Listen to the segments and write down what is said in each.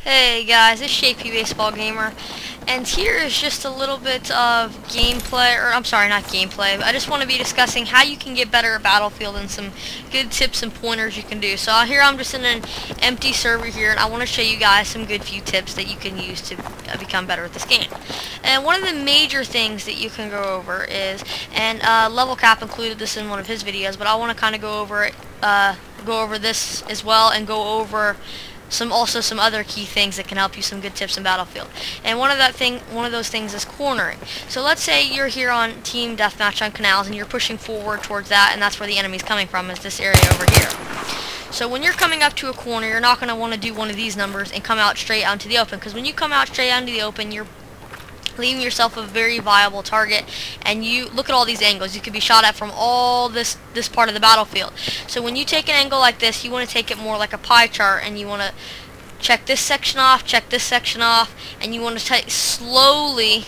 Hey guys, it's Shapey Baseball Gamer, and here is just a little bit of gameplay, or I'm sorry, not gameplay, but I just want to be discussing how you can get better at Battlefield and some good tips and pointers you can do. So here I'm just in an empty server here, and I want to show you guys some good few tips that you can use to become better at this game. And one of the major things that you can go over is, and Level Cap included this in one of his videos, but I want to kind of go over it, go over this as well, and go over some other key things that can help you some good tips in Battlefield. And one of those things is cornering. So let's say you're here on Team Deathmatch on Canals and you're pushing forward towards that, and that's where the enemy's coming from, is this area over here. So when you're coming up to a corner, you're not going to want to do one of these numbers and come out straight out into the open, because when you come out straight out into the open, you're leaving yourself a very viable target, and you look at all these angles. You could be shot at from all this part of the battlefield. So when you take an angle like this, you want to take it more like a pie chart, and you want to check this section off, check this section off, and you want to slowly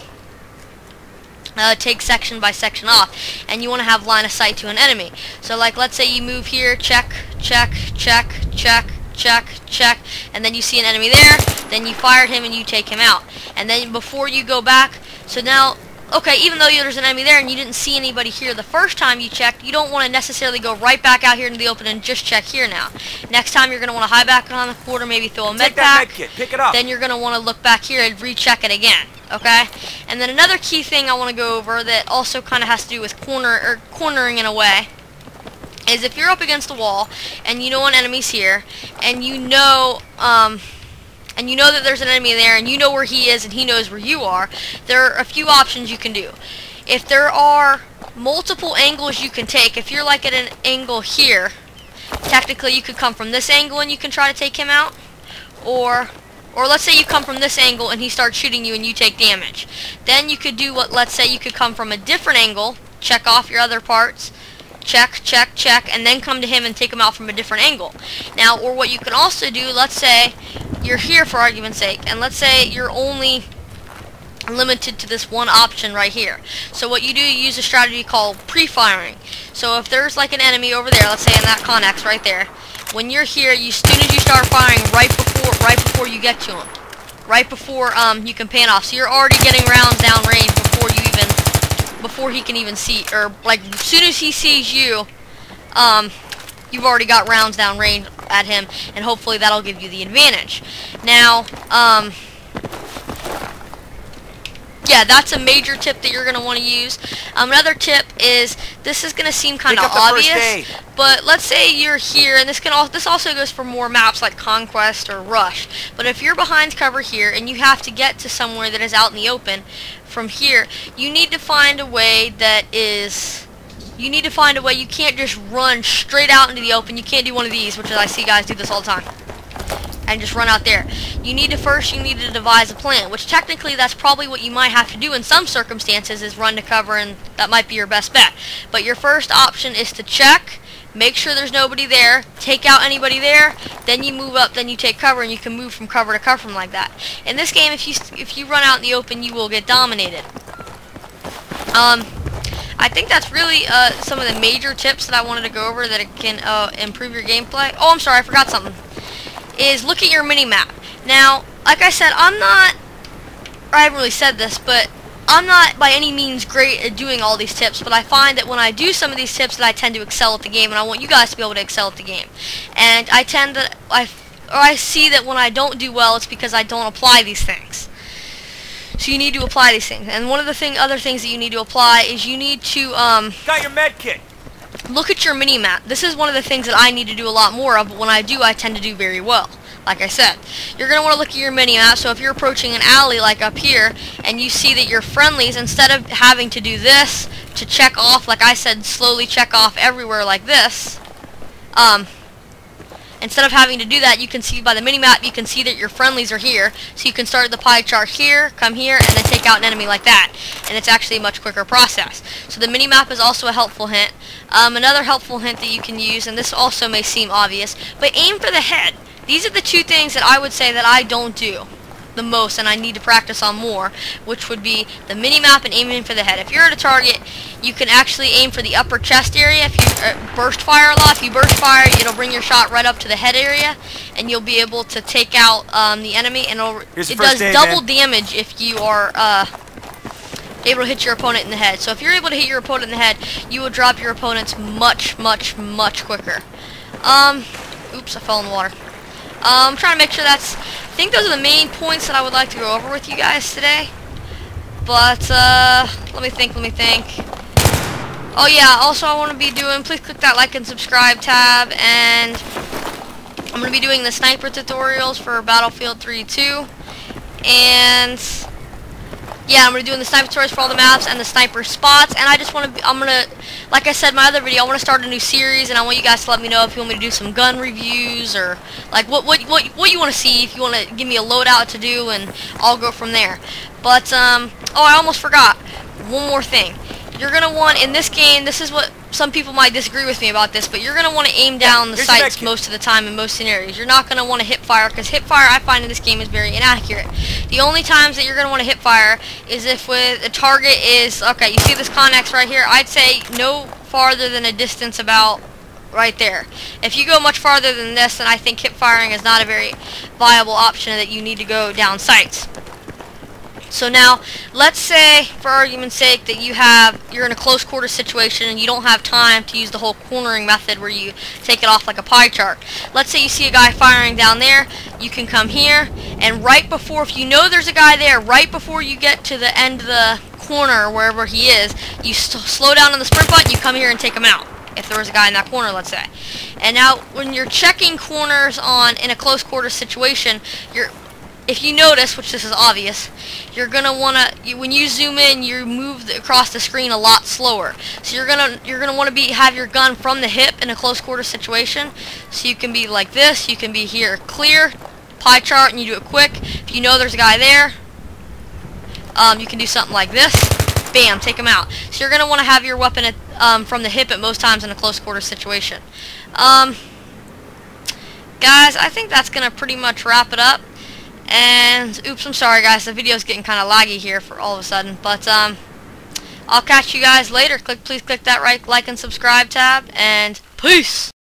take section by section off, and you want to have line of sight to an enemy. So like, let's say you move here, check, check, check, check, check, check, and then you see an enemy there, then you fired him and you take him out. And then before you go back, so now, okay, even though there's an enemy there and you didn't see anybody here the first time you checked, you don't want to necessarily go right back out here into the open and just check here now. Next time you're going to want to hide back on the quarter, maybe throw a med pack, pick it up. then you're going to want to look back here and recheck it again, okay? And then another key thing I want to go over that also kind of has to do with cornering in a way, is if you're up against a wall and you know an enemy's here, and you know that there's an enemy there, and you know where he is and he knows where you are, there are a few options you can do. If there are multiple angles you can take, if you're like at an angle here, technically you could come from this angle and you can try to take him out, or let's say you come from this angle and he starts shooting you and you take damage. Then you could do what, let's say you could come from a different angle, check off your other parts, check, check, check, and then come to him and take him out from a different angle. Now, or what you can also do, let's say you're here for argument's sake, and let's say you're only limited to this one option right here. So what you do, you use a strategy called pre-firing. So if there's like an enemy over there, let's say in that Connex right there, when you're here, as soon as you start firing, right before you get to him, right before you can pan off. So you're already getting rounds down range before he can even see, or like as soon as he sees you, you've already got rounds down range at him, and hopefully that'll give you the advantage. Now, yeah, that's a major tip that you're going to want to use. Another tip is, this is going to seem kind of obvious, but let's say you're here, and this also goes for more maps like Conquest or Rush. But if you're behind cover here and you have to get to somewhere that is out in the open from here, you need to find a way you can't just run straight out into the open. You can't do one of these, which is, I see guys do this all the time, and just run out there. You need to devise a plan, which technically that's probably what you might have to do in some circumstances, is run to cover, and that might be your best bet. But your first option is to check, make sure there's nobody there, take out anybody there, then you move up, then you take cover, and you can move from cover to cover like that. In this game, if you run out in the open, you will get dominated. I think that's really some of the major tips that I wanted to go over that can improve your gameplay. Oh, I'm sorry, I forgot something. Is look at your mini-map. Now, like I said, I haven't really said this, but I'm not by any means great at doing all these tips, but I find that when I do some of these tips that I tend to excel at the game, and I want you guys to be able to excel at the game. And I see that when I don't do well, it's because I don't apply these things. So you need to apply these things. And one of the other things that you need to apply is you need to got your med kit. Look at your mini-map. This is one of the things that I need to do a lot more of, but when I do, I tend to do very well. Like I said, you're going to want to look at your mini-map. So if you're approaching an alley like up here, and you see that your friendlies, instead of having to do this to check off, like I said, slowly check off everywhere like this, instead of having to do that, you can see by the mini-map, you can see that your friendlies are here. So you can start the pie chart here, come here, and then take out an enemy like that. And it's actually a much quicker process. So the mini-map is also a helpful hint. Another helpful hint that you can use, and this also may seem obvious, but aim for the head. These are the two things that I would say that I don't do. the most and I need to practice on more, which would be the mini-map and aiming for the head. If you're at a target, you can actually aim for the upper chest area. If you burst fire a lot, if you burst fire, it'll bring your shot right up to the head area, and you'll be able to take out the enemy, and it does double damage if you are able to hit your opponent in the head. So if you're able to hit your opponent in the head, you will drop your opponents much quicker. Oops, I fell in the water. I'm trying to make sure I think those are the main points that I would like to go over with you guys today. But, let me think. Oh yeah, also I want to be doing, please click that like and subscribe tab, and I'm going to be doing the sniper tutorials for Battlefield 3 2, and yeah, I'm going to be doing the sniper tutorials for all the maps and the sniper spots, and I just want to, like I said in my other video, I want to start a new series, and I want you guys to let me know if you want me to do some gun reviews, or like what you want to see, if you want to give me a loadout to do, and I'll go from there. But, oh, I almost forgot. One more thing. You're going to want, in this game, this is what some people might disagree with me about this, but you're going to want to aim down the sights most of the time in most scenarios. You're not going to want to hip fire, because hip fire I find in this game is very inaccurate. The only times that you're going to want to hip fire is if with a target is, okay, you see this Connex right here, I'd say no farther than a distance about right there. If you go much farther than this, then I think hip firing is not a very viable option, that you need to go down sights. So now, let's say, for argument's sake, that you're in a close quarter situation and you don't have time to use the whole cornering method where you take it off like a pie chart. Let's say you see a guy firing down there, you can come here, and right before, if you know there's a guy there, right before you get to the end of the corner, or wherever he is, you slow down on the sprint button, you come here and take him out. If there was a guy in that corner, let's say. And now, when you're checking corners in a close quarter situation, if you notice, which this is obvious, you're gonna wanna, when you zoom in, you move across the screen a lot slower. So you're gonna want to have your gun from the hip in a close quarter situation. So you can be like this, you can be here, clear, pie chart, and you do it quick. If you know there's a guy there, you can do something like this, bam, take him out. So you're gonna want to have your weapon from the hip at most times in a close quarter situation. Guys, I think that's gonna pretty much wrap it up. And, oops, I'm sorry guys, the video's getting kind of laggy here for all of a sudden, but I'll catch you guys later. Please click that like and subscribe tab, and peace!